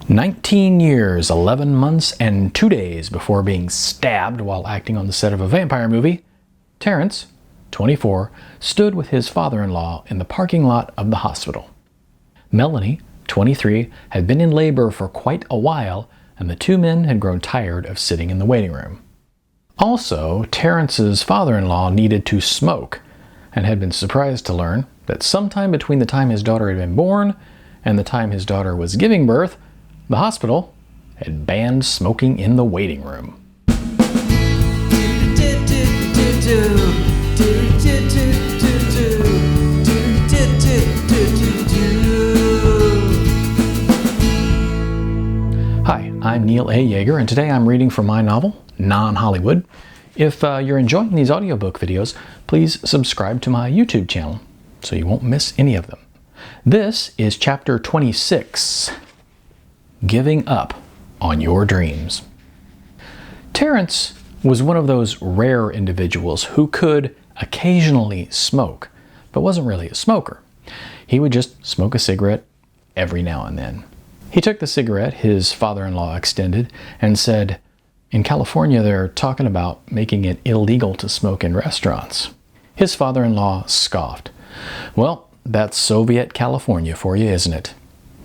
19 years, 11 months, and 2 days before being stabbed while acting on the set of a vampire movie, Terrence, 24, stood with his father-in-law in the parking lot of the hospital. Melanie, 23, had been in labor for quite a while, and the two men had grown tired of sitting in the waiting room. Also, Terrence's father-in-law needed to smoke, and had been surprised to learn that sometime between the time his daughter had been born and the time his daughter was giving birth, the hospital had banned smoking in the waiting room. Hi, I'm Neil A. Yeager, and today I'm reading from my novel, Non-Hollywood. If you're enjoying these audiobook videos, please subscribe to my YouTube channel so you won't miss any of them. This is chapter 26, Giving Up on Your Dreams. Terrence was one of those rare individuals who could occasionally smoke, but wasn't really a smoker. He would just smoke a cigarette every now and then. He took the cigarette his father-in-law extended and said, "In California, they're talking about making it illegal to smoke in restaurants." His father-in-law scoffed. "Well, that's Soviet California for you, isn't it?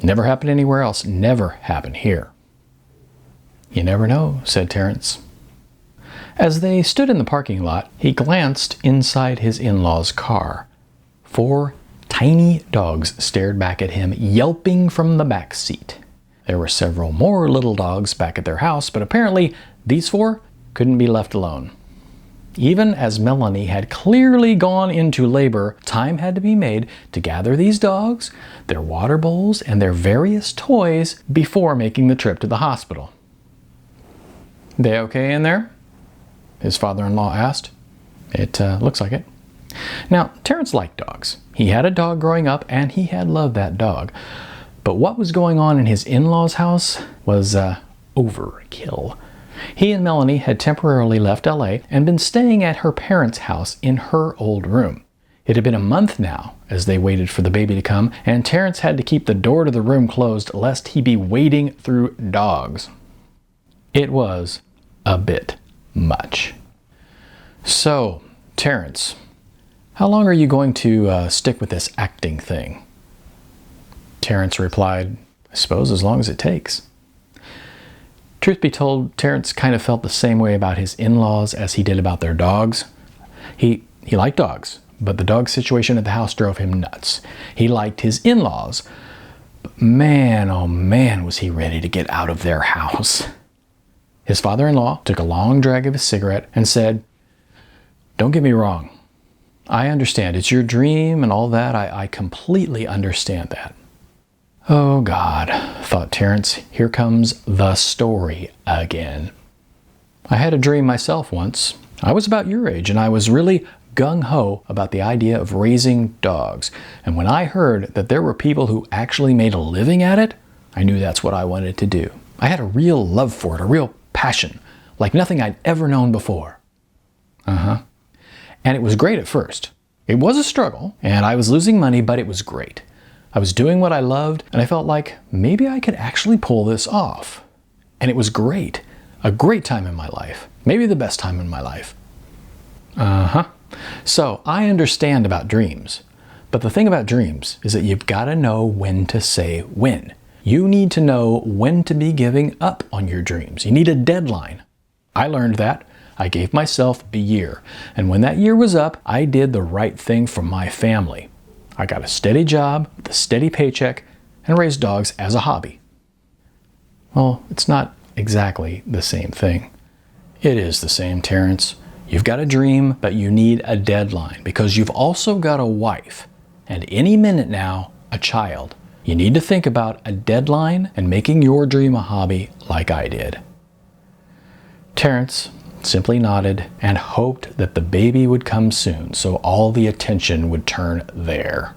Never happened anywhere else, never happened here." "You never know," said Terrence. As they stood in the parking lot, he glanced inside his in-laws' car. 4 tiny dogs stared back at him, yelping from the back seat. There were several more little dogs back at their house, but apparently these 4 couldn't be left alone. Even as Melanie had clearly gone into labor, time had to be made to gather these dogs, their water bowls, and their various toys before making the trip to the hospital. "They okay in there?" his father-in-law asked. "It looks like it." Now, Terrence liked dogs. He had a dog growing up, and he had loved that dog. But what was going on in his in-laws' house was overkill. He and Melanie had temporarily left LA and been staying at her parents' house in her old room. It had been a month now as they waited for the baby to come, and Terrence had to keep the door to the room closed lest he be wading through dogs. It was a bit much. "So, Terrence, how long are you going to stick with this acting thing?" Terrence replied, "I suppose as long as it takes." Truth be told, Terrence kind of felt the same way about his in-laws as he did about their dogs. He liked dogs, but the dog situation at the house drove him nuts. He liked his in-laws, but man, oh man, was he ready to get out of their house. His father-in-law took a long drag of his cigarette and said, "Don't get me wrong. I understand. It's your dream and all that. I completely understand that." Oh God, thought Terrence, here comes the story again. "I had a dream myself once. I was about your age and I was really gung-ho about the idea of raising dogs. And when I heard that there were people who actually made a living at it, I knew that's what I wanted to do. I had a real love for it, a real passion, like nothing I'd ever known before." And it was great at first. It was a struggle and I was losing money, but it was great. I was doing what I loved, and I felt like maybe I could actually pull this off. And it was great. A great time in my life. Maybe the best time in my life. So, I understand about dreams. But the thing about dreams is that you've got to know when to say when. You need to know when to be giving up on your dreams. You need a deadline. I learned that. I gave myself a year. And when that year was up, I did the right thing for my family. I got a steady job with a steady paycheck and raised dogs as a hobby. Well, it's not exactly the same thing. It is the same, Terrence. You've got a dream, but you need a deadline because you've also got a wife and any minute now, a child. You need to think about a deadline and making your dream a hobby like I did. Terrence simply nodded and hoped that the baby would come soon so all the attention would turn there.